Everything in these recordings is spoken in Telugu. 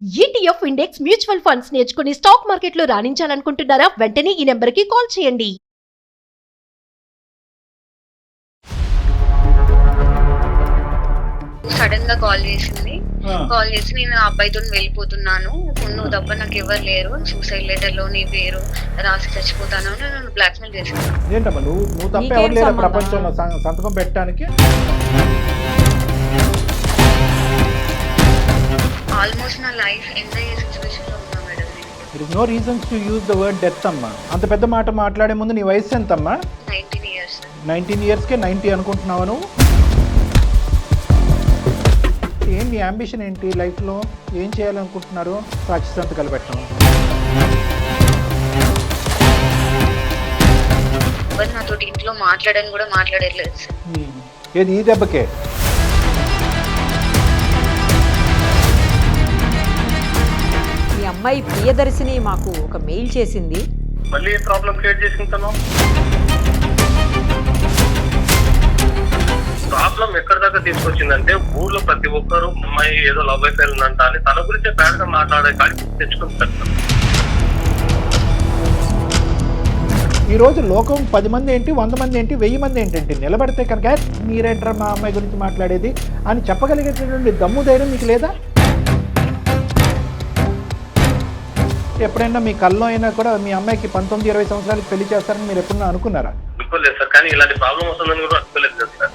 ఈటీఎఫ్ ఇండెక్స్ మ్యూచువల్ ఫండ్స్ నేర్చుకుని స్టాక్ మార్కెట్లో రాణించాలనుకుంటున్నారా? వెంటనే ఈ నెంబర్కి కాల్ చేయండి. సడన్ గా కాల్ చేసింది. కాల్ చేసి నేను ఆ అబ్బాయితో వెళ్ళిపోతున్నాను, నువ్వు తప్ప నాకు ఎవరు లేరు, సూసైడ్ లెటర్ లో నీ పేరు రాసి చచ్చిపోతాను అని నన్ను బ్లాక్ మెయిల్ చేసింది. ఏంటమ్మా నువ్వు తప్ప ఎవరు లేరు ప్రపంచంలో సంతకం పెట్టడానికి? ఆల్మోస్ట్ నా లైఫ్ ఎండ్ అయ్యే సిచ్యువేషన్ లో ఉన్నా madam. It is no reasons to use the word death అమ్మా. అంత పెద్ద మాట మాట్లాడే ముందు నీ వయసు ఎంతమ్మా? 19 years. 19 yearsకే 90 అనుకుంటున్నావా నువ్వు? ఏం నీ అంబిషన్ ఏంటి లైఫ్లో? ఏం చేయాలనుకుంటున్నారు? సాక్షి సంతకాలు పెట్టడం. ఎవరు నాతో ఇంట్లో మాట్లాడని కూడా మాట్లాడలేదు సార్. ఏది ఈ దెబ్బకే? మీ అమ్మాయి ప్రియదర్శిని మాకు ఒక మెయిల్ చేసింది. మళ్ళీ ప్రాబ్లం క్రియేట్ చేసుకుంటాను. ప్రాబ్లం ఎక్కడి దాకా తీసుకొచ్చిందంటే ఊర్లో ప్రతి ఒక్కరు అమ్మాయి ఏదో లవ్ అయిపోయి ఉందంట అని తన గురించే బ్యాడ్ గా మాట్లాడే కాడికి తెచ్చుకుంటారు. ఈ రోజు లోకం 10 మంది ఏంటి, 100 మంది ఏంటి, 1000 మంది ఏంటంటే నిలబడితే కనుక మీరేంటారా మా అమ్మాయి గురించి మాట్లాడేది అని చెప్పగలిగేటటువంటి దమ్ము ధైర్యం మీకు లేదా? ఎప్పుడైనా మీ కల్లో అయినా కూడా మీ అమ్మాయికి 19-20 సంవత్సరాలకు పెళ్లి చేస్తారని మీరు ఎప్పుడన్నా అనుకున్నారా? అనుకోలేదు సార్, కానీ ఇలాంటి ప్రాబ్లం వస్తుందని కూడా అనుకోలేదు కదా సార్.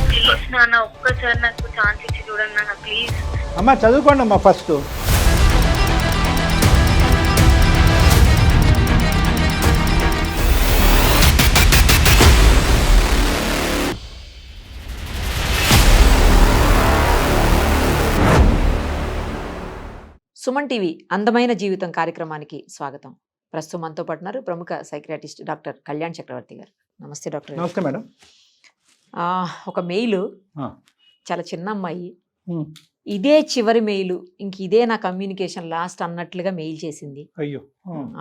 ప్లీజ్ నాన్న, ఒక్కసారి నాకు ఛాన్స్ ఇచ్చి చూడండి నాన్న, ప్లీజ్. అమ్మ చదువుకోండి అమ్మా ఫస్ట్. సుమన్ టీవీ అందమైన జీవితం కార్యక్రమానికి స్వాగతం. ప్రస్తుతం మనతో పాటు ఉన్నారు ప్రముఖ సైకియాట్రిస్ట్ డాక్టర్ కళ్యాణ్ చక్రవర్తి గారు. నమస్తే డాక్టర్. నమస్తే మేడం. ఒక మెయిల్, చాలా చిన్న అమ్మాయి, ఇదే చివరి మెయిల్, ఇంక ఇదే నా కమ్యూనికేషన్ లాస్ట్ అన్నట్లుగా మెయిల్ చేసింది. అయ్యో,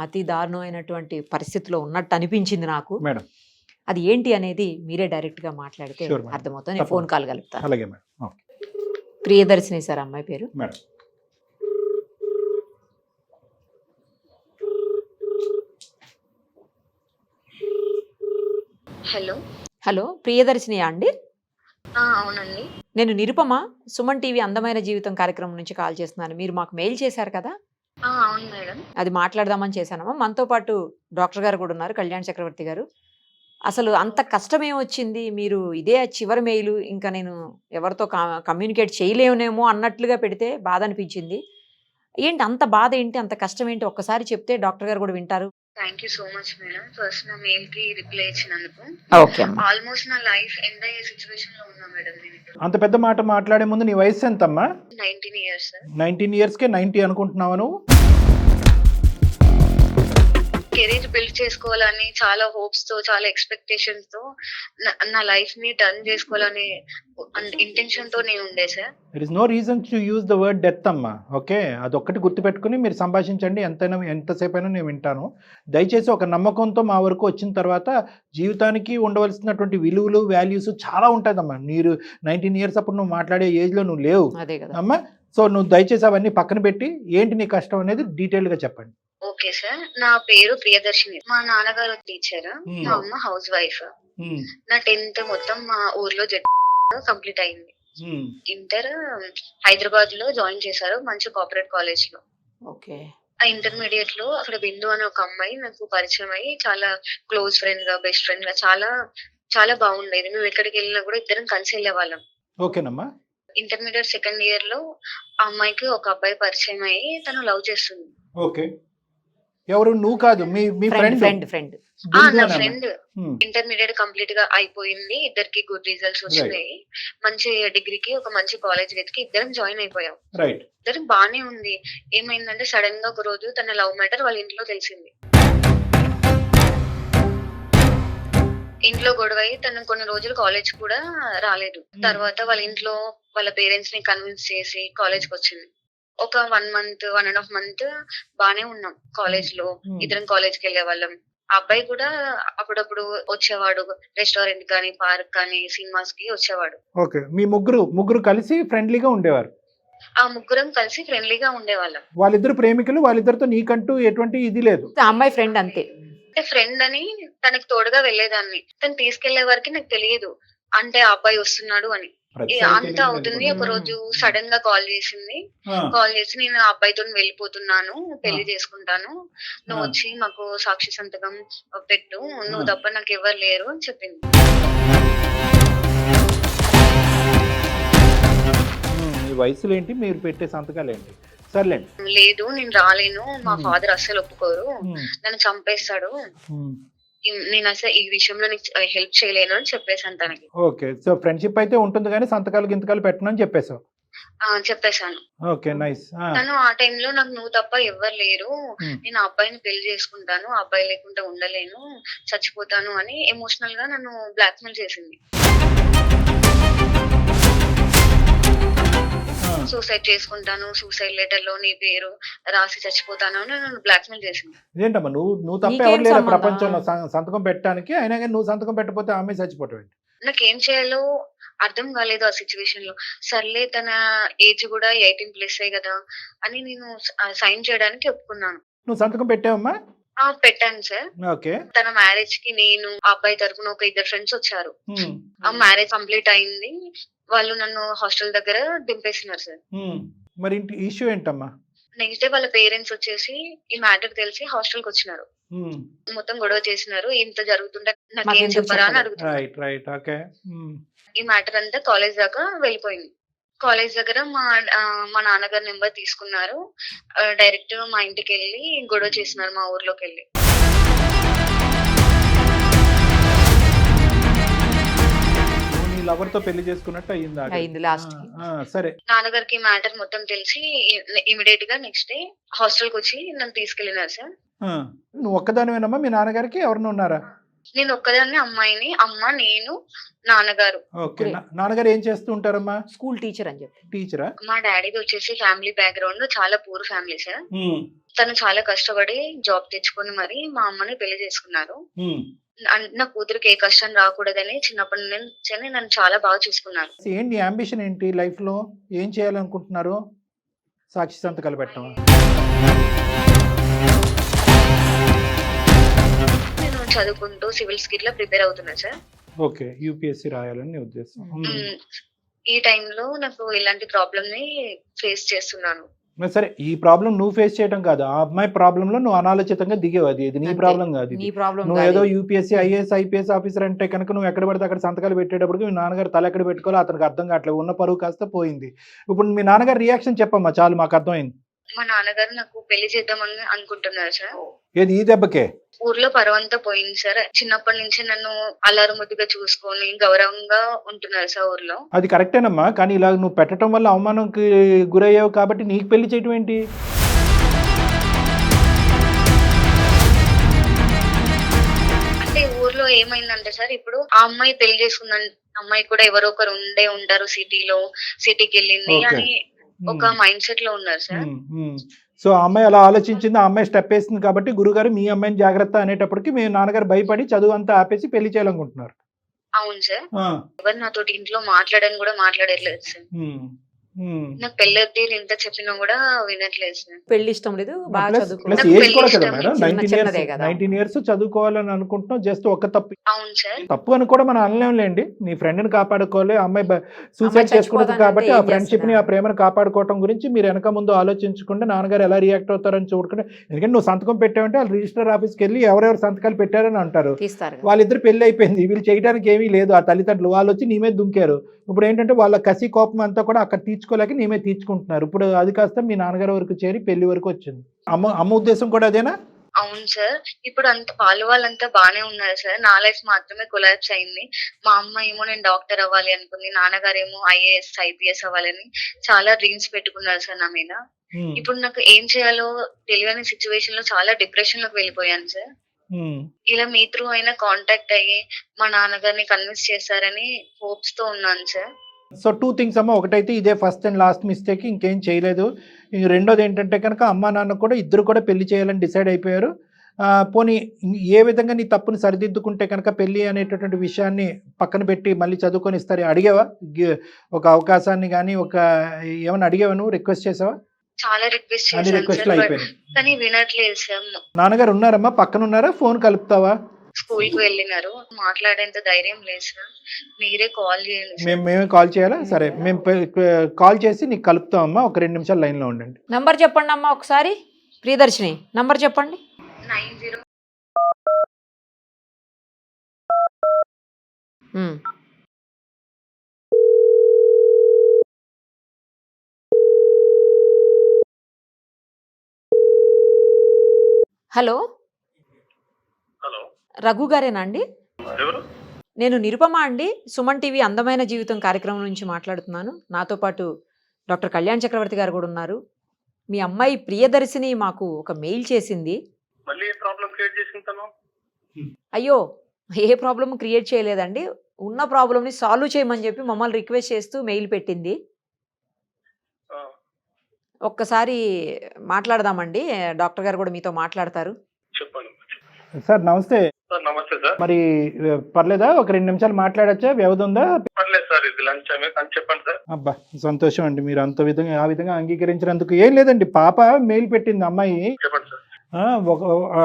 అతి దారుణమైనటువంటి పరిస్థితిలో ఉన్నట్టు అనిపించింది నాకు. మేడం అది ఏంటి అనేది మీరే డైరెక్ట్ గా మాట్లాడితే అర్థమవుతుంది. నేను ఫోన్ కాల్ కలుపుతాను. అలాగే మేడం. ప్రియదర్శిని సార్ అమ్మాయి పేరు. Madam hello. హలో, ప్రియదర్శిని అండి? అవునండి. నేను నిరుపమ, సుమన్ టీవీ అందమైన జీవితం కార్యక్రమం నుంచి కాల్ చేస్తున్నాను. మీరు మాకు మెయిల్ చేశారు కదా? అవును మేడం. అది మాట్లాడదామని చేశానమ్మా. మనతో పాటు డాక్టర్ గారు కూడా ఉన్నారు, కళ్యాణ్ చక్రవర్తి గారు. అసలు అంత కష్టమేం వచ్చింది? మీరు ఇదే చివరి మెయిల్, ఇంకా నేను ఎవరితో కమ్యూనికేట్ చేయలేనేమో అన్నట్లుగా పెడితే బాధ అనిపించింది. ఏంటి అంత బాధ ఏంటి, అంత కష్టం ఏంటి? ఒక్కసారి చెప్తే డాక్టర్ గారు కూడా వింటారు. Thank you so much madam, first నా మెయిల్ కి రిప్లై ఇచ్చినందుకు. ఓకే. ఆల్మోస్ట్ నా లైఫ్ ఎండ్ అయ్యే సిచ్యువేషన్ లో ఉన్నా మేడం నేను. అంత పెద్ద మాట మాట్లాడే ముందు నీ వయసు ఎంతమ్మా? 19 years. 19 yearsకే 90 అనుకుంటున్నావా నువ్వు? కెరీర్ బిల్డ్ చేసుకోవాలని చాలా హోప్స్ తో, చాలా ఎక్స్పెక్టేషన్స్ తో నా లైఫ్ ని టర్న్ చేసుకోవాలని ఇంటెన్షన్ తో నేను ఉండే sir. It is no reason to use the word death అమ్మా. ఓకే, అదొక్కటి గుర్తుపెట్టుకుని మీరు సంభాషించండి. ఎంతసేపు అయినా నేను వింటాను. దయచేసి ఒక నమ్మకంతో మా వరకు వచ్చిన తర్వాత జీవితానికి ఉండవలసినటువంటి విలువలు, వాల్యూస్ చాలా ఉంటుందమ్మా. మీరు 19 years అప్పుడు నువ్వు మాట్లాడే ఏజ్లో నువ్వు లేవు అమ్మా. సో నువ్వు దయచేసి అవన్నీ పక్కన పెట్టి ఏంటి నీ కష్టం అనేది డీటెయిల్గా చెప్పండి. ఓకే సార్, నా పేరు ప్రియదర్శిని. మా నాన్నగారు టీచర్, మా అమ్మ హౌస్ వైఫ్. నా 10th మొత్తం మా ఊర్లో కంప్లీట్ అయింది. ఇంటర్ హైదరాబాద్ లో జాయిన్ చేశారు, మంచి కోఆపరేట్ కాలేజ్ లో. ఓకే. ఆ ఇంటర్మీడియట్ లో అక్కడ బిందు అనే ఒక అమ్మాయి నాకు పరిచయం అయ్యి చాలా క్లోజ్ ఫ్రెండ్ గా, బెస్ట్ ఫ్రెండ్ గా చాలా చాలా బాగుండేది. మేము ఎక్కడికి వెళ్ళినా కూడా ఇద్దరం కలిసి వెళ్ళే వాళ్ళం. ఓకేనమ్మా. ఇంటర్మీడియట్ 2nd year లో ఆ అమ్మాయికి ఒక అబ్బాయి పరిచయం అయ్యి తను లవ్ చేస్తుంది. ఓకే, ఎవరు? నువ్వు కాదు, మీ ఫ్రెండ్? ఫ్రెండ్. నా ఫ్రెండ్. ఇంటర్మీడియట్ కంప్లీట్ గా అయిపోయింది, ఇద్దరికి గుడ్ రిజల్ట్స్ వచ్చినాయి. మంచి డిగ్రీకి ఒక మంచి కాలేజ్ వెతికి ఇద్దరం జాయిన్ అయిపోయాం. రైట్. ఇద్దరం బానే ఉంది. ఏమైందంటే సడన్ గా ఒక రోజు తన లవ్ మ్యాటర్ వాళ్ళ ఇంట్లో తెలిసింది. ఇంట్లో గొడవ అయ్యి తను కొన్ని రోజులు కాలేజ్ కూడా రాలేదు. తర్వాత వాళ్ళ ఇంట్లో వాళ్ళ పేరెంట్స్ ని కన్విన్స్ చేసి కాలేజ్ కి వచ్చింది. ఒక 1 month, 1.5 month బానే ఉన్నాం కాలేజ్ లో. ఇద్దరం కాలేజ్ కి వెళ్ళే వాళ్ళం. ఆ అబ్బాయి కూడా అప్పుడప్పుడు వచ్చేవాడు, రెస్టారెంట్ కానీ పార్క్ కానీ సినిమాస్ కి వచ్చేవాడు. ఓకే, మీ ముగ్గురు కలిసి ఫ్రెండ్లీగా ఉండేవారు. ఆ ముగ్గురం కలిసి ఫ్రెండ్లీగా ఉండేవాళ్ళం. వాళ్ళిద్దరు ప్రేమికులు, వాళ్ళిద్దరితో నీకంటూ ఎటువంటి ఇది లేదు. ఆ అమ్మాయి ఫ్రెండ్ అంతే. అంటే ఫ్రెండ్ అని తనకు తోడుగా వెళ్ళేదాన్ని. తను తీసుకెళ్లే వరకు నాకు తెలియదు అంటే ఆ అబ్బాయి వస్తున్నాడు అని. అంతా అవుతుంది. ఒక రోజు సడన్ గా కాల్ చేసింది. కాల్ చేసి నేను ఆ అబ్బాయితో వెళ్ళిపోతున్నాను, పెళ్లి చేసుకుంటాను, నువ్వు వచ్చి మాకు సాక్షి సంతకం పెట్టు, నువ్వు తప్ప నాకు ఎవరు లేరు అని చెప్పింది. ఈ వయసులో ఏంటి మీరు పెట్టే సంతకాలు ఏంటి? సర్లేండి. లేదు నేను రాలేను, మా ఫాదర్ అస్సలు ఒప్పుకోరు, నన్ను చంపేస్తాడు, నేను అసలు ఈ విషయంలో నీకు హెల్ప్ చేయలేను అని చెప్పేసాను తనకి. ఓకే, సో ఫ్రెండ్షిప్ అయితే ఉంటుంది కానీ సంతకాలు గింతకాలు పెట్టను అని చెప్పేసావు. చెప్పేశాను. Okay, nice. తను ఆ టైంలో నాకు నువ్వు తప్ప ఎవ్వరు లేరు, నేను ఆ అబ్బాయిని పెళ్లి చేసుకుంటాను, ఆ అబ్బాయి లేకుండా ఉండలేను, చచ్చిపోతాను అని ఎమోషనల్ గా నన్ను బ్లాక్మెయిల్ చేసింది. సూసైడ్ చేసుకుంటాను, సూసైడ్ లెటర్ లో నీ పేరు రాసి చచ్చిపోతాను అని నన్ను బ్లాక్మెయిల్ చేసింది. ఇదేంటమ్మా, నువ్వు తప్ప ఎవరు లేరు ప్రపంచంలో సంతకం పెట్టడానికి, అయినా కానీ నువ్వు సంతకం పెట్టకపోతే ఆమె చచ్చిపోతావు. నాకేం చేయాలో అర్థం కాలేదు ఆ సిచ్యువేషన్ లో. సర్లే తన ఏజ్ కూడా 18+ కదా అని నేను సైన్ చేయడానికి ఒప్పుకున్నాను. నువ్వు సంతకం పెట్టావమ్మా? పెట్టాను సార్. ఓకే. తన మ్యారేజ్ కి నేను ఆ అబ్బాయి తరపున ఒక 2 ఫ్రెండ్స్ వచ్చారు. ఆ మ్యారేజ్ కంప్లీట్ అయింది, వాళ్ళు నన్ను హాస్టల్ దగ్గర దింపేసినారు సార్. మరి ఇష్యూ ఏంటమ్మా? నెక్స్ట్ డే వాళ్ళ పేరెంట్స్ వచ్చేసి ఈ మ్యాటర్ తెలిసి హాస్టల్ కి వచ్చినారు. మొత్తం గొడవ చేసినారు, ఇంత జరుగుతుంటే నాకేం చెప్పరా అని అడుగుతున్నారు. ఈ మ్యాటర్ అంతా కాలేజ్ దాకా వెళ్ళిపోయింది. కాలేజ్ దగ్గర మా నాన్నగారి నెంబర్ తీసుకున్నారు, డైరెక్ట్ మా ఇంటికి వెళ్ళి గొడవ చేసినారు మా ఊర్లోకి వెళ్ళి. లవర్ తో పెళ్లి చేసుకున్నట్టు అయింది లాస్ట్. సరే, నాన్నగారికి మ్యాటర్ మొత్తం తెలిసి ఇమిడియట్ గా నెక్స్ట్ డే హాస్టల్ కి వచ్చి నన్ను తీసుకెళ్ళినారు సార్. నువ్వు ఒక్కదానివేనమ్మా? మీ నాన్నగారికి ఎవరైనా ఉన్నారా? నేను ఒక్కదాన్ని, అమ్మాయిని, అమ్మ, నేను, నాన్నగారు. ఓకే, నాన్నగారు ఏం చేస్తూ ఉంటారమ్మా? స్కూల్ టీచర్ అని చెప్పి. టీచరా? మా డాడీది వచ్చేసి ఫ్యామిలీ బ్యాక్గ్రౌండ్ చాలా పూర్ ఫ్యామిలీ సార్. తను చాలా కష్టపడి జాబ్ తెచ్చుకొని మరి మా అమ్మని పెళ్లి చేసుకున్నారు. నా కూతురికి ఏ కష్టం రాకూడదని చిన్నప్పటి నుంచి నన్ను చాలా బాగా చూసుకున్నారు. ఏంటి అంబిషన్ ఏంటి లైఫ్ లో? ఏం చేయాలనుకుంటున్నారు? సాక్షి సంతకాలు పెట్టడం? నేను చదువుకుంటూ సివిల్స్ కి ఇట్లా ప్రిపేర్ అవుతున్నా సార్. ఓకే, యూపీఎస్సీ రాయాలని ఉద్దేశం. ఈ టైంలో నాకు ఇలాంటి ప్రాబ్లమ్ ని ఫేస్ చేస్తున్నాను. సరే, ఈ ప్రాబ్లం నువ్వు ఫేస్ చేయడం కాదు, ఆ అమ్మాయి ప్రాబ్లం లో నువ్వు అనాలోచితంగా దిగేవు. అది నీ ప్రాబ్లం కాదు. నువ్వు ఏదో యూపీఎస్సీ ఐఏఎస్ ఐపీఎస్ ఆఫీసర్ అంటే కనుక నువ్వు ఎక్కడ పడితే అక్కడ సంతకాలు పెట్టేటప్పుడు మీ నాన్నగారు తల ఎక్కడ పెట్టుకోవాలో అతనికి అర్థం కావట్లేదు, ఉన్న పరువు కాస్త పోయింది. ఇప్పుడు మీ నాన్నగారు రియాక్షన్ చెప్పమ్మా, చాలు మాకు అర్థమైంది. మా నాన్నగారు నాకు పెళ్లి చేద్దామని అనుకుంటున్నారు సార్. ఏది ఈ దెబ్బకే? ఊర్లో పరువంతా పోయింది సార్. చిన్నప్పటి నుంచి నన్ను అల్లారు ముద్దుగా చూసుకొని గౌరవంగా ఉంటున్నారు సార్ ఊర్లో. అది కరెక్టేనమ్మా, కానీ ఇలా నువ్వు పెట్టడం వల్ల అవమానంకి గురయ్యావు కాబట్టి నీకు పెళ్లి చేయటం ఏంటి? అంటే ఊర్లో ఏమైందంటే సార్, ఇప్పుడు ఆ అమ్మాయి పెళ్లి చేసుకున్న అమ్మాయి కూడా ఎవరో ఒకరు ఉంటారు సిటీకి వెళ్ళింది అని ఒక మైండ్ సెట్ లో ఉన్నారు సార్. సో ఆ అమ్మాయి అలా ఆలోచించింది, ఆ అమ్మాయి స్టెప్ వేసింది కాబట్టి గురుగారు మీ అమ్మాయిని జాగ్రత్త అనేటప్పటికి మీ నాన్నగారు భయపడి చదువు అంతా ఆపేసి పెళ్లి చేయాలనుకుంటున్నారు. అవును సార్. ఎవరు నాతో ఇంట్లో మాట్లాడని కూడా మాట్లాడట్లేదు సార్. నాకు పెళ్ళొద్ది ఎంత చెప్పినా కూడా వినట్లేదు సార్. పెళ్లి ఇష్టం లేదు, బాగా ప్లస్ ఏజ్ కూడా కదా మేడం, 19 years చదువుకోవాలని అనుకుంటున్నాం. జస్ట్ ఒక తప్పు. అవును సార్. తప్పు అని కూడా మనం అనలేంలేండి. నీ ఫ్రెండ్ ని కాపాడుకోవాలి, అమ్మాయి సూసైడ్ చేసుకుంటుంది కాబట్టి ఆ ఫ్రెండ్షిప్ ని ఆ ప్రేమను కాపాడుకోవడం గురించి మీరు వెనక ముందు ఆలోచించకుండా నాన్నగారు ఎలా రియాక్ట్ అవుతారని చూడకుండా, ఎందుకంటే నువ్వు సంతకం పెట్టావంటే వాళ్ళు రిజిస్టర్ ఆఫీస్కి వెళ్ళి ఎవరెవరు సంతకాలు పెట్టారని అంటారు. వాళ్ళిద్దరు పెళ్లి అయిపోయింది, వీళ్ళు చేయడానికి ఏమీ లేదు. ఆ తల్లిదండ్రులు వాళ్ళు వచ్చి నీ మీద దుంకారు. ఇప్పుడు ఏంటంటే వాళ్ళ కసి కోపం అంతా కూడా అక్కడ తీర్చుకోలేక నేమే తీర్చుకుంటున్నారు. ఇప్పుడు అది కాస్త మీ నాన్నగారి వరకు చేరి పెళ్లి వరకు వచ్చింది. అమ్మ ఉద్దేశం కూడా అదేనా? అవును సార్. ఇప్పుడు వాళ్ళంతా బానే ఉన్నారు సార్. నా లైఫ్ మాత్రమే కొలాప్స్ అయింది. మా అమ్మ ఏమో నేను డాక్టర్ అవ్వాలి అనుకుంది, నాన్నగారేమో ఐఏఎస్ ఐపీఎస్ అవ్వాలని చాలా డ్రీమ్స్ పెట్టుకున్నారు సార్ నా మీద. ఇప్పుడు నాకు ఏం చేయాలో తెలియని సిచ్యువేషన్ లో చాలా డిప్రెషన్ లోకి వెళ్ళిపోయాను సార్. ఇలా మీ త్రూ అయినా కాంటాక్ట్ అయ్యి మా నాన్నగారిని కన్విన్స్ చేస్తారని హోప్స్ తో ఉన్నాను సార్. సో 2 things అమ్మ, ఒకటైతే ఇదే ఫస్ట్ అండ్ లాస్ట్ మిస్టేక్, ఇంకేం చేయలేదు. రెండోది ఏంటంటే కనుక అమ్మా నాన్న కూడా ఇద్దరు కూడా పెళ్లి చేయాలని డిసైడ్ అయిపోయారు. పోనీ ఏ విధంగా నీ తప్పుని సరిదిద్దుకుంటే కనుక పెళ్ళి అనేటటువంటి విషయాన్ని పక్కన పెట్టి మళ్ళీ చదువుకొని ఇస్తారే అడిగావా? ఒక అవకాశాన్ని కానీ ఒక ఏమైనా అడిగావా, నువ్వు రిక్వెస్ట్ చేసావా? చాలా రిక్వెస్ట్ అన్ని చేశాను రిక్వెస్ట్లు సార్, అయిపోయినాయి. కానీ వినట్లేదు సార్. నాన్నగారు ఉన్నారమ్మా, పక్కన ఉన్నారా? ఫోన్ కలుపుతావా? స్కూల్ కి వెళ్ళినారు, మాట్లాడేంత ధైర్యం లేదు సార్. మీరే కాల్ చేయండి సార్. మేమే కాల్ చేయాలా? సరే, మేము కాల్ చేసి నీకు కలుపుతామమ్మా. ఒక 2 నిమిషాలు లైన్లో ఉండండి. నంబర్ చెప్పండి అమ్మా ఒకసారి. ప్రియదర్శిని నంబర్ చెప్పండి. 90 హలో, హలో, రఘు గారేనా అండి? ఎవరు? నేను నిరుపమ అండి, సుమన్ టీవీ అందమైన జీవితం కార్యక్రమం నుంచి మాట్లాడుతున్నాను. నాతో పాటు డాక్టర్ కళ్యాణ్ చక్రవర్తి గారు కూడా ఉన్నారు. మీ అమ్మాయి ప్రియదర్శిని మాకు ఒక మెయిల్ చేసింది. మళ్ళీ ఏ ప్రాబ్లం క్రియేట్ చేసింది తను? అయ్యో, ఏ ప్రాబ్లమ్ క్రియేట్ చేయలేదండి, ఉన్న ప్రాబ్లమ్ని సాల్వ్ చేయమని చెప్పి మమ్మల్ని రిక్వెస్ట్ చేస్తూ మెయిల్ పెట్టింది. ఒక్కసారి మాట్లాడదామండి, డాక్టర్ గారు కూడా మీతో మాట్లాడతారు. చెప్పండి సార్ నమస్తే. సార్. నమస్తే సార్. మరి పర్లేదా? ఒక 2 నిమిషాలు మాట్లాడచ్చా? వ్యవధి ఉందా? పర్లేదు సార్, ఇది లంచ్ టైమే, కానీ చెప్పండి సార్. అబ్బా, సంతోషం అండి మీరు అంత విధంగా ఆ విధంగా అంగీకరించినందుకు. ఏం లేదండి, పాప మెయిల్ పెట్టింది. అమ్మాయి చెప్పండి సార్. ఒక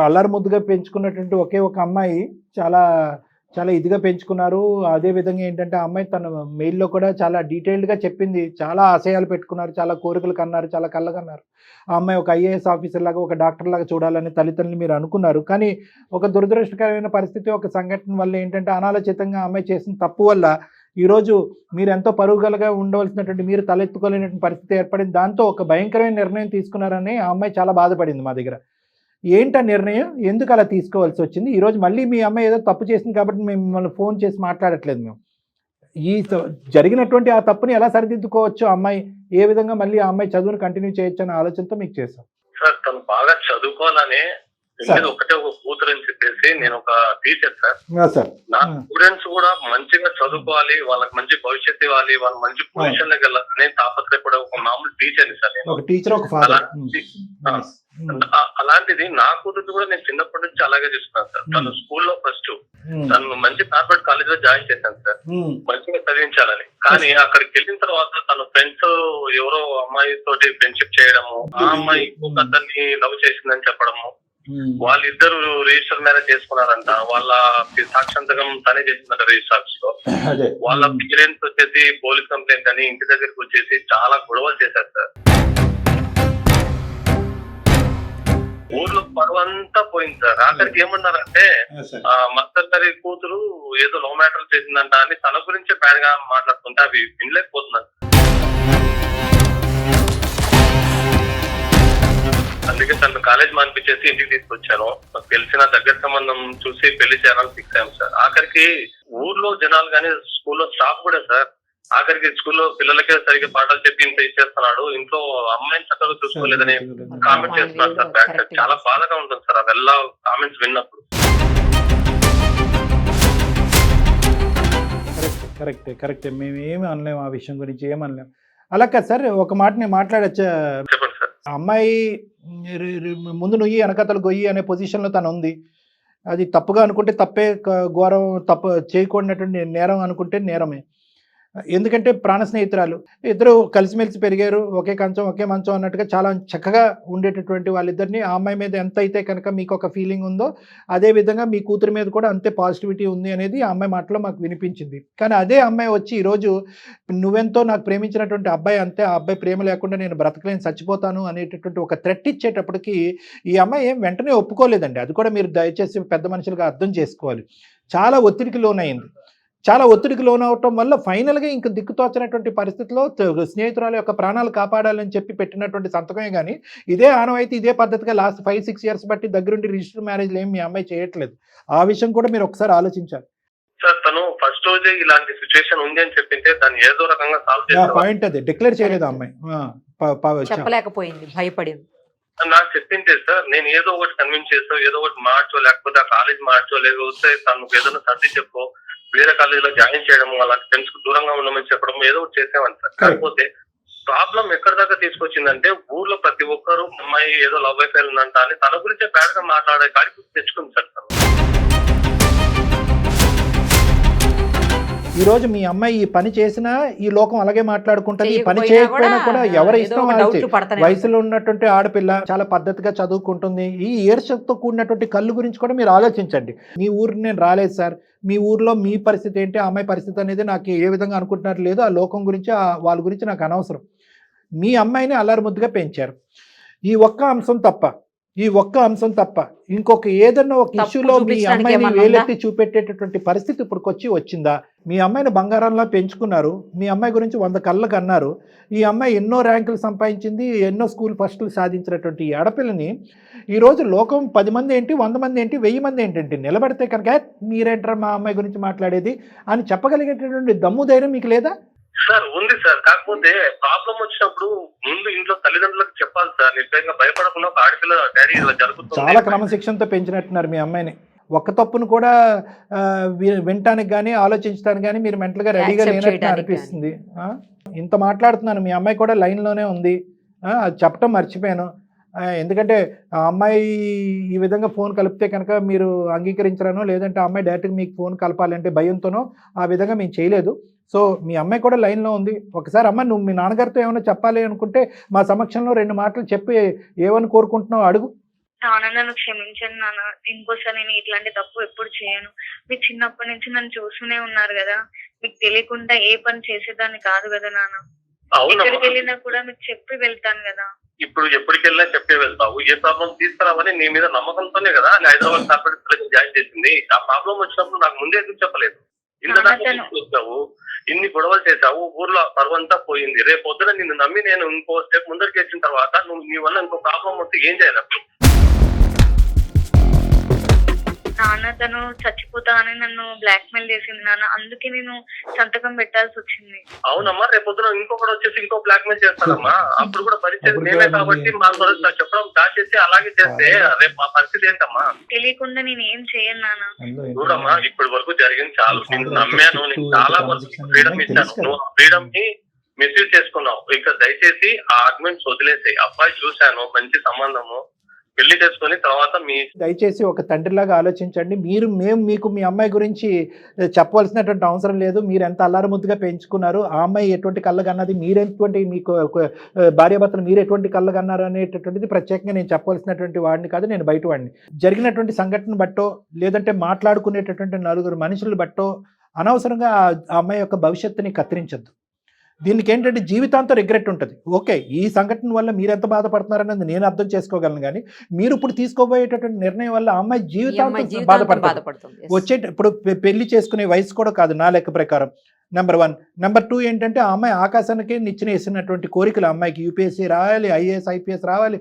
అల్లరి ముద్దుగా పెంచుకున్నటువంటి ఒకే ఒక అమ్మాయి, చాలా చాలా ఇదిగా పెంచుకున్నారు. అదే విధంగా ఏంటంటే ఆ అమ్మాయి తన మెయిల్లో కూడా చాలా డీటెయిల్డ్గా చెప్పింది. చాలా ఆశయాలు పెట్టుకున్నారు, చాలా కోరికలు కన్నారు, చాలా కళ్ళకన్నారు. ఆ అమ్మాయి ఒక ఐఏఎస్ ఆఫీసర్ లాగా, ఒక డాక్టర్ లాగా చూడాలని తల్లిదండ్రులు మీరు అనుకున్నారు. కానీ ఒక దురదృష్టకరమైన పరిస్థితి, ఒక సంఘటన వల్ల ఏంటంటే అనాలోచితంగా ఆ అమ్మాయి చేసిన తప్పు వల్ల ఈరోజు మీరు ఎంతో పరుగులుగా ఉండవలసినటువంటి మీరు తలెత్తుకోలేనటువంటి పరిస్థితి ఏర్పడింది. దాంతో ఒక భయంకరమైన నిర్ణయం తీసుకున్నారని ఆ అమ్మాయి చాలా బాధపడింది మా దగ్గర. ఏంటి ఆ నిర్ణయం? ఎందుకు అలా తీసుకోవాల్సి వచ్చింది? ఈరోజు మళ్ళీ మీ అమ్మాయి ఏదో తప్పు చేసింది కాబట్టి మేము మిమ్మల్ని ఫోన్ చేసి మాట్లాడట్లేదు. మేము జరిగినటువంటి ఆ తప్పుని ఎలా సరిదిద్దుకోవచ్చు, అమ్మాయి ఏ విధంగా మళ్ళీ ఆ అమ్మాయి చదువును కంటిన్యూ చేయొచ్చు అనే ఆలోచనతో మీకు చేశాం సార్. తను బాగా చదువుకోవాలని ఒకటే ఒక కూతురు అని చెప్పేసి, నేను ఒక టీచర్ సార్. నా స్టూడెంట్స్ కూడా మంచిగా చదువుకోవాలి, వాళ్ళకి మంచి భవిష్యత్తు ఇవ్వాలి, వాళ్ళు మంచి పొజిషన్ లోకి వెళ్ళాలని తాపత్రయపడే ఒక మామూలు టీచర్ ని సార్. ఒక టీచర్, ఒక ఫాదర్. అలాంటిది నా కూతురు కూడా నేను చిన్నప్పటి నుంచి అలాగే చూస్తున్నాను సార్. తను స్కూల్లో ఫస్ట్, తను మంచి కార్పొరేట్ కాలేజ్ లో జాయిన్ చేశాను సార్, మంచిగా చదివించాలని. కానీ అక్కడికి వెళ్ళిన తర్వాత తన ఫ్రెండ్స్ ఎవరో అమ్మాయి తోటి ఫ్రెండ్షిప్ చేయడము, ఆ అమ్మాయి ఇంకొక అతన్ని లవ్ చేసిందని చెప్పడము, వాళ్ళిద్దరు రిజిస్టర్ మ్యారేజ్ చేసుకున్నారంట. వాళ్ళ సాక్షాంతకం తనే చేసిందంట రిజిస్టర్ ఆఫీస్ లో. వాళ్ళ పేరెంట్స్ వచ్చేసి పోలీస్ కంప్లైంట్ అని ఇంటి దగ్గరికి వచ్చేసి చాలా గొడవలు చేశారు సార్. ఊర్లో పరువంతా పోయింది సార్. ఆఖరికి ఏమన్నారంటే మత్తరి కూతురు ఏదో లవ్ మ్యాటర్ చేసిందంట అని తన గురించే బ్యాడ్ గా మాట్లాడుతుంటే అవి వినలేకపోతున్నారు. అందుకే తను కాలేజ్ మానిపించేసి ఇంటికి తీసుకొచ్చాను. నాకు తెలిసిన దగ్గర సంబంధం చూసి పెళ్లి చేయాలని ఫిక్స్ అయ్యాం సార్. ఆఖరికి ఊర్లో జనాలు కానీ స్కూల్లో స్టాఫ్ కూడా సార్, ఆఖరికి స్కూల్లో పిల్లలకే సరిగ్గా పాఠాలు చెప్పి ఇంత ఇచ్చేస్తున్నాడు, ఇంట్లో అమ్మాయిని చక్కగా చూసుకోలేదని కామెంట్ చేస్తున్నారు సార్. బ్యాక్ సైడ్ చాలా బాధగా ఉంటుంది సార్ అವೆಲ್ಲ కామెంట్స్ విన్నప్పుడు. కరెక్టే. మేము ఏమి అనలేము ఆ విషయం గురించి, ఏమనలేము. అలా కాదు సార్, ఒక మాట నేను మాట్లాడచ్చా? చెప్పండి సార్. అమ్మాయి ముందు నుయ్యి వెనకతలు గొయ్యి అనే పొజిషన్లో తను ఉంది. అది తప్పుగా అనుకుంటే తప్పే, ఘోరం తప్పు చేయకూడనటువంటి నేరం అనుకుంటే నేరమే. ఎందుకంటే ప్రాణ స్నేహితురాలు, ఇద్దరు కలిసిమెలిసి పెరిగారు, ఒకే కంచం ఒకే మంచం అన్నట్టుగా చాలా చక్కగా ఉండేటటువంటి వాళ్ళిద్దరిని ఆ అమ్మాయి మీద ఎంత అయితే కనుక మీకు ఒక ఫీలింగ్ ఉందో అదే విధంగా మీ కూతురు మీద కూడా అంతే పాజిటివిటీ ఉంది అనేది ఆ అమ్మాయి మాటలో మాకు వినిపించింది. కానీ అదే అమ్మాయి వచ్చి ఈరోజు నువ్వెంతో నాకు ప్రేమించినటువంటి అబ్బాయి అంతే, ఆ అబ్బాయి ప్రేమ లేకుండా నేను బ్రతకలేని చచ్చిపోతాను అనేటటువంటి ఒక థ్రెట్ ఇచ్చేటప్పటికి ఈ అమ్మాయి ఏం వెంటనే ఒప్పుకోలేదండి. అది కూడా మీరు దయచేసి పెద్ద మనుషులుగా అర్థం చేసుకోవాలి. చాలా ఒత్తిడికి లోనైంది. చాలా ఒత్తిడికి లోనవటం వల్ల ఫైనల్గా ఇంక దిక్కుతోచినటువంటి పరిస్థితిలో స్నేహితురాల యొక్క ప్రాణాలు కాపాడాలని చెప్పి పెట్టినటువంటి సంతకమే కానీ ఇదే ఆనవాయితీ ఇదే పద్ధతిగా లాస్ట్ 5-6 ఇయర్స్ బట్టి దగ్గరుండి రిజిస్టర్ మ్యారేజ్లు ఏమి మీ అమ్మాయి చేయట్లేదు. ఆ విషయం కూడా మీరు ఒకసారి ఆలోచించాలి సార్. తను ఫస్ట్ రోజే ఇలాంటి సిచ్యువేషన్ ఉంది అని చెప్పింటే దాన్ని ఏదో రకంగా సాల్వ్ చేయాలి. పాయింట్ అదే డిక్లేర్ చేయలేదు అమ్మాయి, చెప్పలేకపోయింది, భయపడింది. నాకు చెప్పింటే సార్ నేను ఏదో ఒకటి కన్విన్స్ చేస్తావు, ఏదో ఒకటి మార్చో, లేకపోతే ఆ కాలేజ్ మార్చో, లేకపోతే తను ఏదైనా సర్ది చెప్పు, వేరే కాలేజీలో జాయిన్ చేయడం, అలాంటి ఫ్రెండ్స్ కు దూరంగా ఉండమని చెప్పడం, ఏదో ఒకటి చేసేవాడిని సార్. కాకపోతే ప్రాబ్లం ఎక్కడి దాకా తీసుకొచ్చిందంటే ఊర్లో ప్రతి ఒక్కరు అమ్మాయి ఏదో లవ్ అఫేర్ ఉందంట అని తన గురించే బ్యాడ్ గా మాట్లాడే కాడికి తెచ్చుకుంది సార్ తను. ఈ రోజు మీ అమ్మాయి ఈ పని చేసినా ఈ లోకం అలాగే మాట్లాడుకుంటుంది, ఈ పని చేయకపోయినా చేయకపోయినా కూడా కూడా ఎవరి ఏదో ఇష్టం ఒక వాళ్ళది. డౌట్లు పడతానే వయసులో ఉన్నటువంటి ఆడపిల్ల చాలా పద్ధతిగా చదువుకుంటుంది. ఈ ఈర్ష్యతో కూడినటువంటి కళ్ళు గురించి కూడా మీరు ఆలోచించండి. మీ ఊరు నేను రాలేదు సార్, మీ ఊర్లో మీ పరిస్థితి ఏంటి, ఆ అమ్మాయి పరిస్థితి అనేది నాకు ఏ విధంగా అనుకుంటున్నారు లేదు, ఆ లోకం గురించి వాళ్ళ గురించి నాకు అనవసరం. మీ అమ్మాయిని అల్లరి ముద్దుగా పెంచారు. ఈ ఒక్క అంశం తప్ప ఇంకొక ఏదన్నా ఒక తప్పు ఇష్యూలో మీ చూపించడానికి అమ్మాయిని ఏమన్నా వేలెత్తి చూపెట్టేటటువంటి పరిస్థితి ఇప్పటికొచ్చి వచ్చిందా? మీ అమ్మాయిని బంగారంలా పెంచుకున్నారు, మీ అమ్మాయి గురించి 100 కళ్ళకు అన్నారు. ఈ అమ్మాయి ఎన్నో ర్యాంకులు సంపాదించింది, ఎన్నో స్కూల్ ఫస్టులు సాధించినటువంటి ఈ ఆడపిల్లని ఈరోజు లోకం 10 మంది ఏంటి, 100 మంది ఏంటి, 1000 మంది ఏంటంటే నిలబడితే కనుక మీరేంటారా మా అమ్మాయి గురించి మాట్లాడేది అని చెప్పగలిగేటటువంటి దమ్ము ధైర్యం మీకు లేదా? సార్ ఉంది సార్, కాకపోతే ప్రాబ్లం వచ్చినప్పుడు ముందు ఇంట్లో తల్లిదండ్రులకు చెప్పాలి సార్. నిజంగా భయపడకుండా ఒక ఆడపిల్ల డాడీ ఇలా జరుగుతుంది. చాలా క్రమశిక్షణతో పెంచినట్టున్నారు మీ అమ్మాయిని. ఒక్క తప్పును కూడా వినటానికి కానీ ఆలోచించడానికి కానీ మీరు మెంటల్గా రెడీగా Accept లేనట్టు చేయడానికి అనిపిస్తుంది. ఇంత మాట్లాడుతున్నాను, మీ అమ్మాయి కూడా లైన్లోనే ఉంది. అది చెప్పటం మర్చిపోయాను. ఎందుకంటే ఆ అమ్మాయి ఈ విధంగా ఫోన్ కలిపితే కనుక మీరు అంగీకరించరానో, లేదంటే ఆ అమ్మాయి డైరెక్ట్గా మీకు ఫోన్ కలపాలంటే భయంతోనో ఆ విధంగా మేము చేయలేదు. సో మీ అమ్మాయి కూడా లైన్లో ఉంది. ఒకసారి అమ్మ నువ్వు మీ నాన్నగారితో ఏమైనా చెప్పాలి అనుకుంటే మా సమక్షంలో 2 మాటలు చెప్పి ఏమని కోరుకుంటున్నావు అడుగు. నాన్న నన్ను క్షమించండి నాన్న, ఇంకోసారి నేను ఇట్లాంటి తప్పు ఎప్పుడు చేయను. మీరు చిన్నప్పటి నుంచి నన్ను చూస్తూనే ఉన్నారు కదా, మీకు తెలియకుండా ఏ పని చేసేదాన్ని కాదు కదా నాన్న. ఎక్కడికి వెళ్ళినా కూడా మీకు చెప్పి వెళ్తాను కదా. ఇప్పుడు ఎప్పటికి వెళ్ళినా చెప్పే వెళ్తావు. ఏ ప్రాబ్లం తీసుకురావని నీ మీద నమ్మకంతోనే కదా హైదరాబాద్ కార్పొరేట్ జాయిన్ చేసింది. ఆ ప్రాబ్లం వచ్చినప్పుడు నాకు ముందే ఎందుకు చెప్పలేదు? ఇంతదాకా ఇన్ని గొడవలు చేశావు, ఊర్లో పరువంతా పోయింది. రేపు పొద్దున నిన్ను నమ్మి నేను ఇంకో స్టెప్ ముందరికి వచ్చిన తర్వాత నువ్వు నీ వల్ల ఇంకో ప్రాబ్లం వస్తే ఏం చేయాలి? నాన్న తను చచ్చిపోతా అని నన్ను బ్లాక్ మెయిల్ చేసింది నాన్న, అందుకే నేను సంతకం పెట్టాల్సి వచ్చింది. అవునమ్మా, రేపు పొద్దున ఇంకొకటి వచ్చేసి ఇంకో బ్లాక్ మెయిల్ చేస్తానమ్మా. అప్పుడు కూడా పరిస్థితి మేమే కాబట్టి మా చెప్పడం దాచేసి అలాగే చేస్తే రేపు మా పరిస్థితి ఏంటమ్మా? తెలియకుండా నేను ఏం చేయను నాన్న. చూడమ్మా, ఇప్పటి వరకు జరిగింది చాలా. నేను నమ్మాను, నేను చాలా వరకు ఫ్రీడమ్ ఇచ్చాను. నువ్వు ఆ ఫ్రీడమ్ ని మిస్యూజ్ చేసుకున్నావు. ఇక దయచేసి ఆ ఆర్గ్యుమెంట్స్ వదిలేసాయి. అబ్బాయి చూశాను, మంచి సంబంధము, పెళ్లి చేసుకుని తర్వాత మీ దయచేసి ఒక తండ్రిలాగా ఆలోచించండి. మేము మీకు మీ అమ్మాయి గురించి చెప్పవలసినటువంటి అవసరం లేదు. మీరు ఎంత అల్లారు ముద్దుగా పెంచుకున్నారు, ఆ అమ్మాయి ఎటువంటి కళ్ళగన్నది, మీరెటువంటి మీకు భార్యాభర్తలు మీరు ఎటువంటి కళ్ళగన్నారు అనేటటువంటిది ప్రత్యేకంగా నేను చెప్పవలసినటువంటి వాడిని కాదు, నేను బయట వాడిని. జరిగినటువంటి సంఘటన బట్టో లేదంటే మాట్లాడుకునేటటువంటి 4 మనుషులు బట్టో అనవసరంగా ఆ అమ్మాయి యొక్క భవిష్యత్తుని కత్తిరించద్దు. దీనికి ఏంటంటే జీవితాంతం రిగ్రెట్ ఉంటుంది. ఓకే, ఈ సంఘటన వల్ల మీరు ఎంత బాధపడుతున్నారన్నది నేను అర్థం చేసుకోగలను, కానీ మీరు ఇప్పుడు తీసుకోబోయేటటువంటి నిర్ణయం వల్ల ఆ అమ్మాయి జీవితాంతం బాధపడుతుంది. ఇప్పుడు పెళ్లి చేసుకునే వయసు కూడా కాదు నా లెక్క ప్రకారం. నెంబర్ 1. నెంబర్ 2 ఏంటంటే ఆ అమ్మాయి ఆకాశానికి నిచ్చెన వేసినటువంటి కోరికలు. అమ్మాయికి యూపీఎస్సీ రావాలి, ఐఏఎస్ ఐపీఎస్ రావాలి,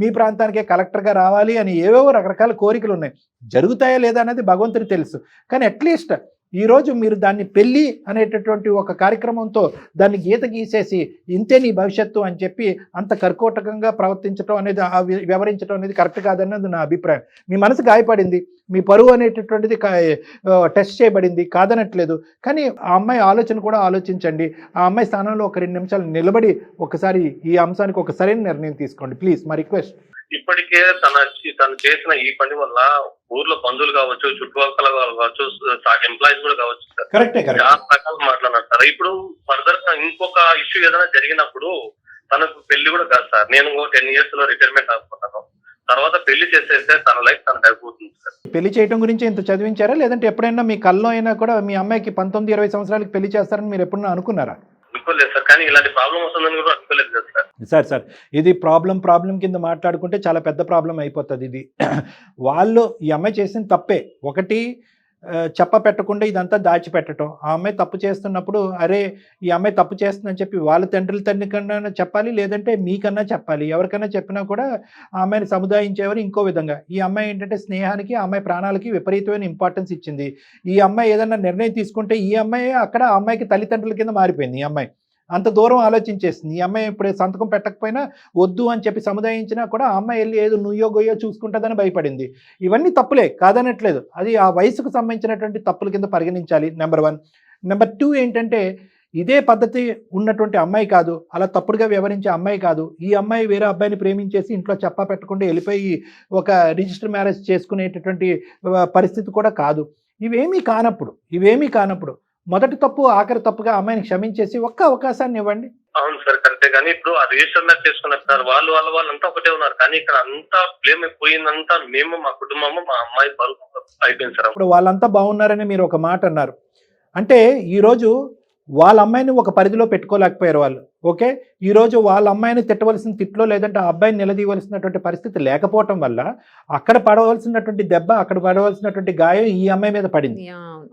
మీ ప్రాంతానికే కలెక్టర్గా రావాలి అని ఏవేవో రకరకాల కోరికలు ఉన్నాయి. జరుగుతాయా లేదా అనేది భగవంతుడికి తెలుసు. కానీ అట్లీస్ట్ ఈరోజు మీరు దాన్ని పెళ్ళి అనేటటువంటి ఒక కార్యక్రమంతో దాన్ని గీత గీసేసి ఇంతే నీ భవిష్యత్తు అని చెప్పి అంత కర్కోటకంగా ప్రవర్తించడం అనేది, వ్యవహరించడం అనేది కరెక్ట్ కాదన్నది నా అభిప్రాయం. మీ మనసు గాయపడింది, మీ పరువు అనేటటువంటిది టెస్ట్ చేయబడింది, కాదనట్లేదు. కానీ ఆ అమ్మాయి ఆలోచన కూడా ఆలోచించండి. ఆ అమ్మాయి స్థానంలో ఒక 2 నిమిషాలు నిలబడి ఒకసారి ఈ అంశానికి ఒక సరైన నిర్ణయం తీసుకోండి ప్లీజ్, మా రిక్వెస్ట్. ఇప్పటికే తను చేసిన ఈ పని వల్ల ఊర్లో బంధువులు కావచ్చు, చుట్టుపక్కల కావచ్చు, ఎంప్లాయీస్ కూడా కావచ్చు సార్, చాలా రకాలు మాట్లాడినారు సార్. ఇప్పుడు ఫర్దర్ గా ఇంకొక ఇష్యూ ఏదైనా జరిగినప్పుడు తనకు పెళ్లి కూడా కాదు సార్. నేను 10 years లో రిటైర్మెంట్ అనుకుంటాను. తర్వాత పెళ్లి చేసేస్తే తన లైఫ్ తనకు అయిపోతుంది సార్. పెళ్లి చేయడం గురించి ఇంత చదివించారా, లేదంటే ఎప్పుడైనా మీ కల్లో అయినా కూడా మీ అమ్మాయికి 19-20 సంవత్సరాలకి పెళ్లి చేస్తారని మీరు ఎప్పుడైనా అనుకున్నారా? అనుకోలేదు సార్, కానీ ఇలాంటి ప్రాబ్లం వస్తుందని కూడా అనుకోలేదు కదా సార్. సార్ ఇది ప్రాబ్లం కింద మాట్లాడుకుంటే చాలా పెద్ద ప్రాబ్లం అయిపోతుంది. ఇది వాళ్ళు ఈ అమ్మాయి చేసిన తప్పే. ఒకటి చెప్పపెట్టకుండా ఇదంతా దాచిపెట్టడం. ఆ అమ్మాయి తప్పు చేస్తున్నప్పుడు అరే ఈ అమ్మాయి తప్పు చేస్తుందని చెప్పి వాళ్ళ తండ్రి కన్నా చెప్పాలి, లేదంటే మీకన్నా చెప్పాలి. ఎవరికైనా చెప్పినా కూడా ఆ అమ్మాయిని సముదాయించేవారు ఇంకో విధంగా. ఈ అమ్మాయి ఏంటంటే స్నేహానికి, ఆ అమ్మాయి ప్రాణాలకి విపరీతమైన ఇంపార్టెన్స్ ఇచ్చింది. ఈ అమ్మాయి ఏదన్నా నిర్ణయం తీసుకుంటే ఈ అమ్మాయి అక్కడ ఆ అమ్మాయికి తల్లిదండ్రుల కింద మారిపోయింది. ఈ అమ్మాయి అంత దూరం ఆలోచించేస్తుంది. ఈ అమ్మాయి ఇప్పుడు సంతకం పెట్టకపోయినా వద్దు అని చెప్పి సముదాయించినా కూడా ఆ అమ్మాయి వెళ్ళి ఏదో నుయ్యో గొయ్యో చూసుకుంటుందని భయపడింది. ఇవన్నీ తప్పులే, కాదనట్లేదు. అది ఆ వయసుకు సంబంధించినటువంటి తప్పుల కింద పరిగణించాలి. నెంబర్ 1. నెంబర్ 2 ఏంటంటే ఇదే పద్ధతి ఉన్నటువంటి అమ్మాయి కాదు, అలా తప్పుడుగా వ్యవహరించే అమ్మాయి కాదు. ఈ అమ్మాయి వేరే అబ్బాయిని ప్రేమించేసి ఇంట్లో చెప్పా పెట్టకుండా వెళ్ళిపోయి ఒక రిజిస్టర్ మ్యారేజ్ చేసుకునేటటువంటి పరిస్థితి కూడా కాదు. ఇవేమీ కానప్పుడు మొదటి తప్పు ఆఖరి తప్పుగా అమ్మాయిని క్షమించేసి ఒక్క అవకాశాన్ని ఇవ్వండి. అవును సార్, కరెక్టే. కానీ ఇప్పుడు ఆ రిజిస్టర్ మ్యారేజ్ చేసుకున్నారు సార్, వాళ్ళంతా ఒకటే ఉన్నారు. కానీ ఇక్కడ అంతా బ్లేమ్ అయిపోయిందంతా మేము, మా కుటుంబము, మా అమ్మాయి బరువు అయిపోయింది సార్. ఇప్పుడు వాళ్ళంతా బాగున్నారని మీరు ఒక మాట అన్నారు. అంటే ఈరోజు వాళ్ళ అమ్మాయిని ఒక పరిధిలో పెట్టుకోలేకపోయారు వాళ్ళు. ఓకే, ఈరోజు వాళ్ళ అమ్మాయిని తిట్టవలసిన తిట్లో లేదంటే ఆ అబ్బాయిని నిలదీయవలసినటువంటి పరిస్థితి లేకపోవటం వల్ల అక్కడ పడవలసినటువంటి దెబ్బ, అక్కడ పడవలసినటువంటి గాయం ఈ అమ్మాయి మీద పడింది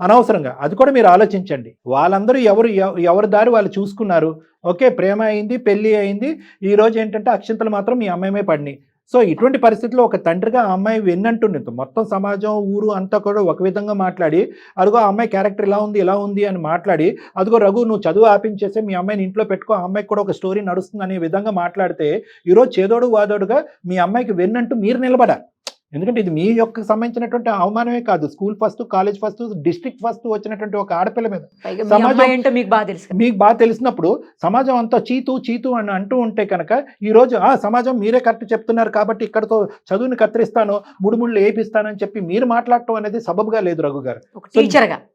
అనవసరంగా. అది కూడా మీరు ఆలోచించండి. వాళ్ళందరూ ఎవరి దారి వాళ్ళు చూసుకున్నారు. ఓకే, ప్రేమ అయింది, పెళ్లి అయింది. ఈ రోజు ఏంటంటే అక్షింతలు మాత్రం మీ అమ్మాయి మీద పడినాయి. సో ఇటువంటి పరిస్థితుల్లో ఒక తండ్రిగా ఆ అమ్మాయి వెన్నంటుంది. మొత్తం సమాజం, ఊరు అంతా కూడా ఒక విధంగా మాట్లాడి, అదిగో ఆ అమ్మాయి క్యారెక్టర్ ఇలా ఉంది అని మాట్లాడి, అదిగో రఘు నువ్వు చదువు ఆపించేసి మీ అమ్మాయిని ఇంట్లో పెట్టుకో, ఆ అమ్మాయికి కూడా ఒక స్టోరీ నడుస్తుంది అనే విధంగా మాట్లాడితే ఈరోజు చేదోడు వాదోడుగా మీ అమ్మాయికి వెన్నంటూ మీరు నిలబడాలి. ఎందుకంటే ఇది మీ యొక్క సంబంధించినటువంటి అవమానమే కాదు, school first, college first, district first వచ్చినటువంటి ఒక ఆడపిల్ల మీద మీకు బాగా తెలిసినప్పుడు సమాజం అంతా చీతు అని అంటూ ఉంటే కనుక ఈరోజు సమాజం మీరే కరెక్ట్ చెప్తున్నారు కాబట్టి ఇక్కడతో చదువుని కత్తిరిస్తాను, ముడుముళ్ళు వేపిస్తానని చెప్పి మీరు మాట్లాడటం అనేది సబబుగా లేదు రఘు గారు.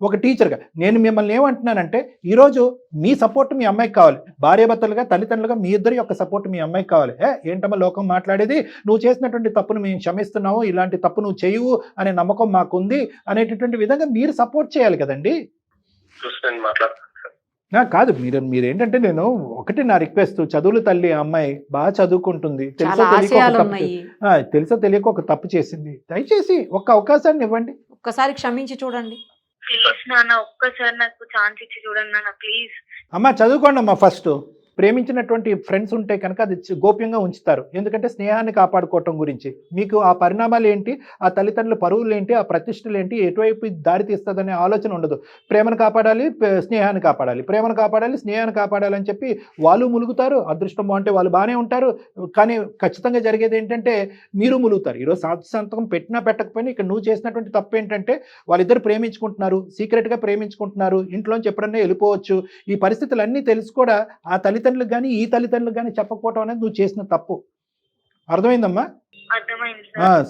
ఒక టీచర్గా నేను మిమ్మల్ని ఏమంటున్నానంటే ఈరోజు మీ సపోర్ట్ మీ అమ్మాయికి కావాలి. భార్యాభర్తలుగా, తల్లిదండ్రులుగా మీ ఇద్దరి యొక్క సపోర్ట్ మీ అమ్మాయికి కావాలి. ఏంటమ్మా లోకం మాట్లాడేది, నువ్వు చేసినటువంటి తప్పును మేము క్షమిస్తున్నావు, ఇలాంటి తప్పు నువ్వు చేయవు అనే నమ్మకం మాకుంది అనేటటువంటి విధంగా మీరు సపోర్ట్ చేయాలి కదండి. కాదు మీరేంటంటే నేను ఒకటి నా రిక్వెస్ట్, చదువులు తల్లి అమ్మాయి బాగా చదువుకుంటుంది, తెలుసో తెలియక ఒక తప్పు చేసింది. దయచేసి ఒక్క అవకాశాన్ని ఇవ్వండి, ఒక్కసారి క్షమించి చూడండి. ప్లీజ్ నాన్న, ఒక్కసారి నాకు ఛాన్స్ ఇచ్చి చూడండి నాన్న, ప్లీజ్. అమ్మా చదువుకోండి అమ్మా. ఫస్ట్ ప్రేమించినటువంటి ఫ్రెండ్స్ ఉంటే కనుక అది గోప్యంగా ఉంచుతారు. ఎందుకంటే స్నేహాన్ని కాపాడుకోవటం గురించి. మీకు ఆ పరిణామాలు ఏంటి, ఆ తల్లిదండ్రుల పరువులు ఏంటి, ఆ ప్రతిష్టలు ఏంటి, ఎటువైపు దారి తీస్తుందనే ఆలోచన ఉండదు. ప్రేమను కాపాడాలి, స్నేహాన్ని కాపాడాలి, ప్రేమను కాపాడాలి, స్నేహాన్ని కాపాడాలి అని చెప్పి వాళ్ళు ములుగుతారు. అదృష్టం బాగుంటే వాళ్ళు బాగానే ఉంటారు. కానీ ఖచ్చితంగా జరిగేది ఏంటంటే మీరు ములుగుతారు. ఈరోజు సంతకం పెట్టినా పెట్టకపోయినా ఇక్కడ నువ్వు చేసినటువంటి తప్పు ఏంటంటే వాళ్ళిద్దరు ప్రేమించుకుంటున్నారు, సీక్రెట్గా ప్రేమించుకుంటున్నారు, ఇంట్లోంచి ఎప్పుడన్నా వెళ్ళిపోవచ్చు. ఈ పరిస్థితులన్నీ తెలుసు కూడా ఆ తల్లిదండ్రులకు కానీ ఈ తల్లిదండ్రులకు కానీ చెప్పకపోవటం అనేది నువ్వు చేసిన తప్పు. అర్థమైందమ్మా?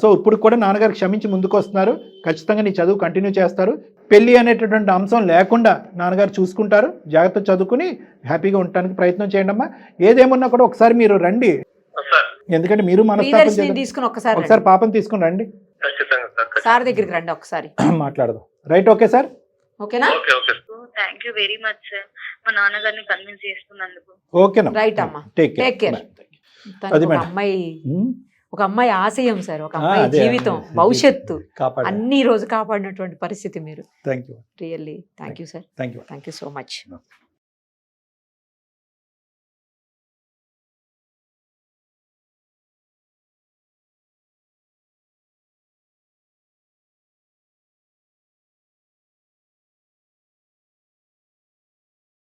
సో ఇప్పుడు కూడా నాన్నగారు క్షమించి ముందుకు వస్తున్నారు. ఖచ్చితంగా నీ చదువు కంటిన్యూ చేస్తారు. పెళ్లి అనేటటువంటి అంశం లేకుండా నాన్నగారు చూసుకుంటారు. జాగ్రత్త చదువుకుని హ్యాపీగా ఉండటానికి ప్రయత్నం చేయండి అమ్మా. ఏదేమన్నా కూడా ఒకసారి మీరు రండి, ఎందుకంటే మీరు మనస్తాపం తీసుకుని ఒకసారి పాపం తీసుకుని రండి, సార్ దగ్గరికి రండి, ఒకసారి మాట్లాడదాం. రైట్? ఓకే సార్, ఓకేనా? Thank you very much sir, మా నాన్నగారిని కన్విన్స్ చేస్తున్నందుకు. ఓకేనా? రైట్ అమ్మా, టేక్ కేర్. ఒక అమ్మాయి ఆశయం సార్, ఒక అమ్మాయి జీవితం, భవిష్యత్తు అన్ని రోజు కాపాడినటువంటి పరిస్థితి మీరు. Thank you, really thank you sir, thank you so much.